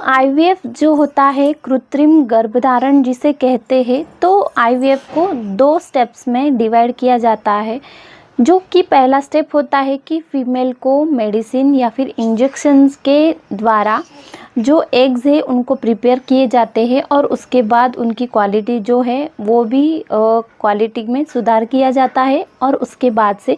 IVF जो होता है कृत्रिम गर्भधारण जिसे कहते हैं, तो आईवीएफ को 2 स्टेप्स में डिवाइड किया जाता है। जो कि पहला स्टेप होता है कि फीमेल को मेडिसिन या फिर इंजेक्शंस के द्वारा जो एग्स है उनको प्रिपेयर किए जाते हैं और उसके बाद उनकी क्वालिटी जो है वो भी क्वालिटी में सुधार किया जाता है और उसके बाद से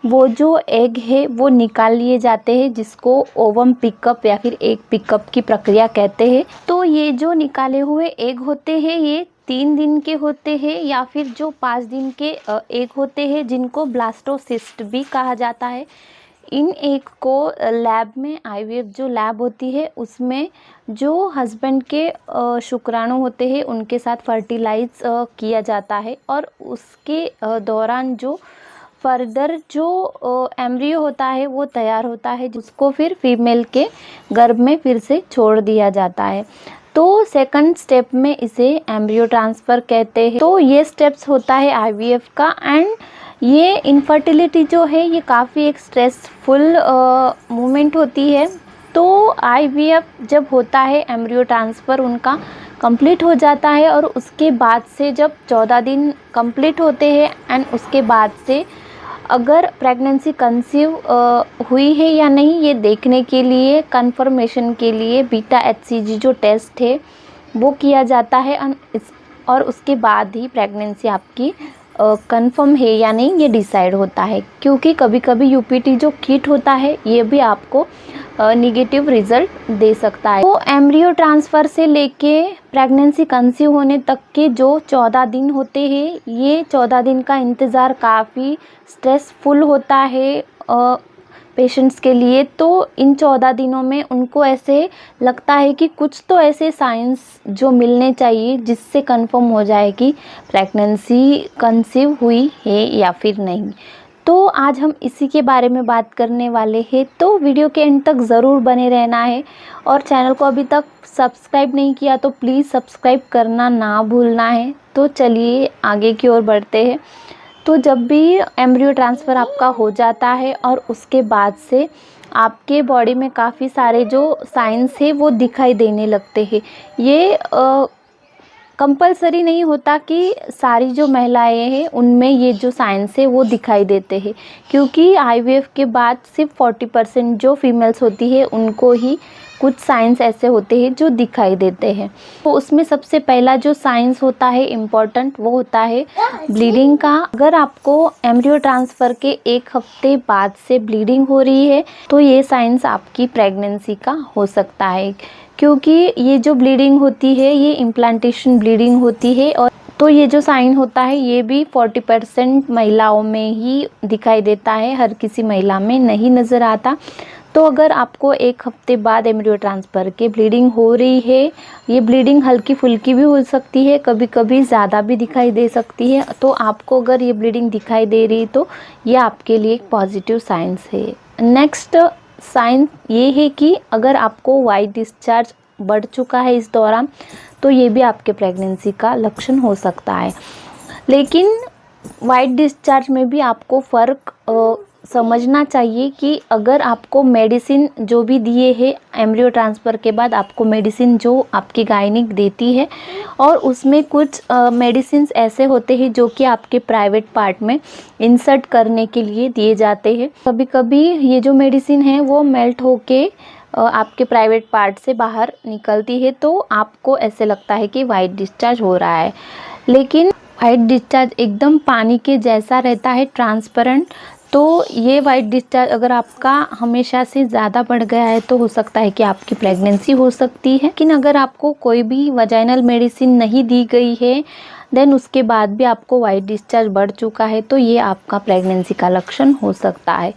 वो जो एग है वो निकाल लिए जाते हैं, जिसको ओवम पिकअप या फिर एग पिकअप की प्रक्रिया कहते हैं। तो ये जो निकाले हुए एग होते हैं ये 3 दिन के होते हैं या फिर जो 5 दिन के एग होते हैं, जिनको ब्लास्टोसिस्ट भी कहा जाता है। इन एग को लैब में, आईवीएफ जो लैब होती है उसमें जो हस्बैंड के शुक्राणु होते हैं उनके साथ फर्टिलाइज किया जाता है और उसके दौरान जो फर्दर जो एम्ब्रियो होता है वो तैयार होता है, जिसको फिर फीमेल के गर्भ में फिर से छोड़ दिया जाता है। तो सेकंड स्टेप में इसे एम्ब्रियो ट्रांसफ़र कहते हैं। तो ये स्टेप्स होता है आईवीएफ का। एंड ये इनफर्टिलिटी जो है ये काफ़ी एक स्ट्रेसफुल मोमेंट होती है। तो आईवीएफ जब होता है, एम्ब्रियो ट्रांसफ़र उनका कंप्लीट हो जाता है और उसके बाद से जब 14 दिन कंप्लीट होते हैं एंड उसके बाद से अगर प्रेगनेंसी कंसीव हुई है या नहीं ये देखने के लिए, कंफर्मेशन के लिए बीटा एचसीजी जो टेस्ट है वो किया जाता है और उसके बाद ही प्रेगनेंसी आपकी कंफर्म है या नहीं ये डिसाइड होता है। क्योंकि कभी कभी यूपीटी जो किट होता है ये भी आपको निगेटिव रिजल्ट दे सकता है। तो एम्ब्रियो ट्रांसफ़र से लेके प्रेगनेंसी कंसीव होने तक के जो 14 दिन होते हैं, ये 14 दिन का इंतज़ार काफ़ी स्ट्रेसफुल होता है पेशेंट्स के लिए। तो इन 14 दिनों में उनको ऐसे लगता है कि कुछ तो ऐसे साइंस जो मिलने चाहिए जिससे कंफर्म हो जाए कि प्रेगनेंसी कंसीव हुई है या फिर नहीं। तो आज हम इसी के बारे में बात करने वाले हैं, तो वीडियो के एंड तक ज़रूर बने रहना है। और चैनल को अभी तक सब्सक्राइब नहीं किया तो प्लीज़ सब्सक्राइब करना ना भूलना है। तो चलिए आगे की ओर बढ़ते हैं। तो जब भी एम्ब्रियो ट्रांसफ़र आपका हो जाता है और उसके बाद से आपके बॉडी में काफ़ी सारे जो साइंस है वो दिखाई देने लगते हैं। ये कंपलसरी नहीं होता कि सारी जो महिलाएं हैं उनमें ये जो साइंस है वो दिखाई देते हैं, क्योंकि आईवीएफ के बाद सिर्फ 40% जो फीमेल्स होती है उनको ही कुछ साइंस ऐसे होते हैं जो दिखाई देते हैं। तो उसमें सबसे पहला जो साइंस होता है इम्पॉर्टेंट वो होता है ब्लीडिंग का। अगर आपको एम्ब्रियो ट्रांसफ़र के 1 हफ्ते बाद से ब्लीडिंग हो रही है तो ये साइंस आपकी प्रेगनेंसी का हो सकता है, क्योंकि ये जो ब्लीडिंग होती है ये इम्प्लांटेशन ब्लीडिंग होती है। और तो ये जो साइन होता है ये भी 40% महिलाओं में ही दिखाई देता है, हर किसी महिला में नहीं नज़र आता। तो अगर आपको 1 हफ्ते बाद एम्ब्रियो ट्रांसफ़र के ब्लीडिंग हो रही है, ये ब्लीडिंग हल्की फुल्की भी हो सकती है, कभी कभी ज़्यादा भी दिखाई दे सकती है। तो आपको अगर ये ब्लीडिंग दिखाई दे रही तो ये आपके लिए एक पॉजिटिव साइंस है। नेक्स्ट साइन ये है कि अगर आपको वाइट डिस्चार्ज बढ़ चुका है इस दौरान तो ये भी आपके प्रेगनेंसी का लक्षण हो सकता है। लेकिन वाइट डिस्चार्ज में भी आपको फ़र्क समझना चाहिए कि अगर आपको मेडिसिन जो भी दिए हैं एम्ब्रियो ट्रांसफ़र के बाद, आपको मेडिसिन जो आपकी गायनिक देती है और उसमें कुछ मेडिसिन ऐसे होते हैं जो कि आपके प्राइवेट पार्ट में इंसर्ट करने के लिए दिए जाते हैं। कभी कभी ये जो मेडिसिन है वो मेल्ट होके आपके प्राइवेट पार्ट से बाहर निकलती है, तो आपको ऐसे लगता है कि वाइट डिस्चार्ज हो रहा है। लेकिन वाइट डिस्चार्ज एकदम पानी के जैसा रहता है, ट्रांसपेरेंट। तो ये वाइट डिस्चार्ज अगर आपका हमेशा से ज़्यादा बढ़ गया है तो हो सकता है कि आपकी प्रेगनेंसी हो सकती है। लेकिन अगर आपको कोई भी वजाइनल मेडिसिन नहीं दी गई है देन उसके बाद भी आपको वाइट डिस्चार्ज बढ़ चुका है तो ये आपका प्रेगनेंसी का लक्षण हो सकता है।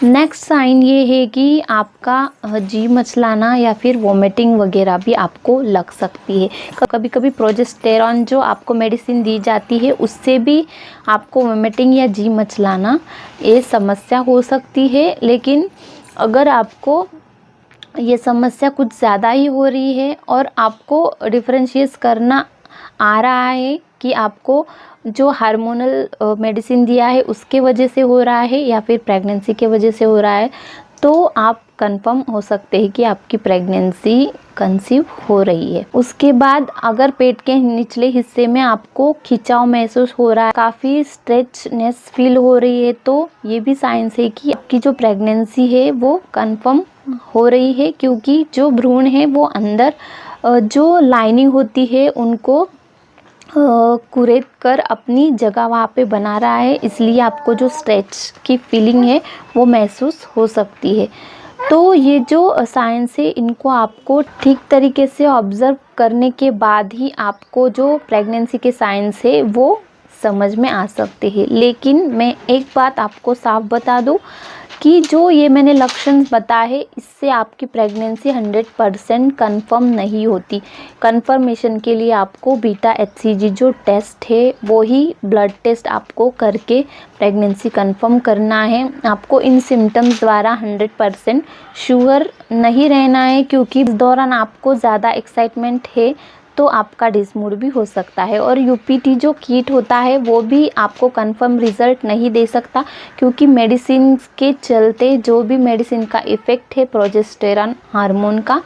नेक्स्ट साइन ये है कि आपका जी मचलाना या फिर वोमिटिंग वगैरह भी आपको लग सकती है। कभी कभी प्रोजेस्टेरॉन जो आपको मेडिसिन दी जाती है उससे भी आपको वोमिटिंग या जी मचलाना ये समस्या हो सकती है। लेकिन अगर आपको ये समस्या कुछ ज़्यादा ही हो रही है और आपको डिफरेंशिएट करना आ रहा है कि आपको जो हार्मोनल मेडिसिन दिया है उसके वजह से हो रहा है या फिर प्रेगनेंसी के वजह से हो रहा है, तो आप कंफर्म हो सकते हैं कि आपकी प्रेगनेंसी कंसीव हो रही है। उसके बाद अगर पेट के निचले हिस्से में आपको खिंचाव महसूस हो रहा है, काफ़ी स्ट्रेचनेस फील हो रही है, तो ये भी साइंस है कि आपकी जो प्रेगनेंसी है वो कंफर्म हो रही है, क्योंकि जो भ्रूण है वो अंदर जो लाइनिंग होती है उनको कुरेद कर अपनी जगह वहाँ पे बना रहा है, इसलिए आपको जो स्ट्रेच की फीलिंग है वो महसूस हो सकती है। तो ये जो साइंस है इनको आपको ठीक तरीके से ऑब्ज़र्व करने के बाद ही आपको जो प्रेगनेंसी के साइंस है वो समझ में आ सकते हैं। लेकिन मैं एक बात आपको साफ बता दूं कि जो ये मैंने लक्षण बताए हैं इससे आपकी प्रेगनेंसी 100% कंफर्म नहीं होती। कंफर्मेशन के लिए आपको बीटा HCG जो टेस्ट है वो ही ब्लड टेस्ट आपको करके प्रेगनेंसी कंफर्म करना है। आपको इन सिम्टम्स द्वारा 100% श्योर नहीं रहना है, क्योंकि इस दौरान आपको ज़्यादा एक्साइटमेंट है तो आपका डिसमूड भी हो सकता है। और UPT जो किट होता है वो भी आपको कंफर्म रिज़ल्ट नहीं दे सकता, क्योंकि मेडिसिन के चलते जो भी मेडिसिन का इफ़ेक्ट है प्रोजेस्टेरॉन हार्मोन का,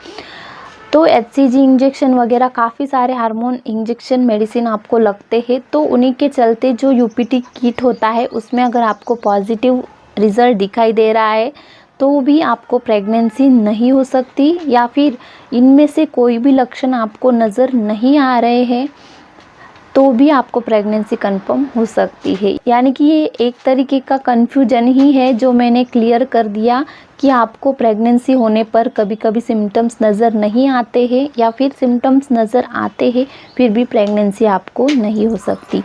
तो HCG इंजेक्शन वगैरह काफ़ी सारे हार्मोन इंजेक्शन मेडिसिन आपको लगते हैं, तो उन्हीं के चलते जो UPT किट होता है उसमें अगर आपको पॉजिटिव रिज़ल्ट दिखाई दे रहा है तो भी आपको प्रेगनेंसी नहीं हो सकती, या फिर इनमें से कोई भी लक्षण आपको नज़र नहीं आ रहे हैं तो भी आपको प्रेगनेंसी कंफर्म हो सकती है। यानी कि ये एक तरीके का कन्फ्यूजन ही है जो मैंने क्लियर कर दिया कि आपको प्रेगनेंसी होने पर कभी कभी सिम्टम्स नज़र नहीं आते हैं, या फिर सिम्टम्स नज़र आते हैं फिर भी प्रेगनेंसी आपको नहीं हो सकती।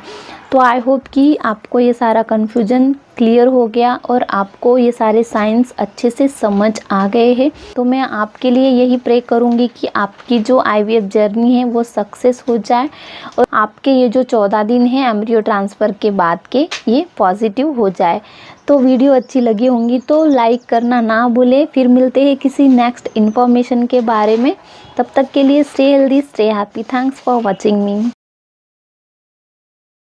तो आई होप कि आपको ये सारा कन्फ्यूजन क्लियर हो गया और आपको ये सारे साइंस अच्छे से समझ आ गए हैं। तो मैं आपके लिए यही प्रे करूँगी कि आपकी जो IVF जर्नी है वो सक्सेस हो जाए और आपके ये जो 14 दिन है एम्ब्रियो ट्रांसफ़र के बाद के ये पॉजिटिव हो जाए। तो वीडियो अच्छी लगी होंगी तो लाइक करना ना भूलें। फिर मिलते हैं किसी नेक्स्ट इन्फॉर्मेशन के बारे में। तब तक के लिए stay healthy, stay happy. Thanks for watching me.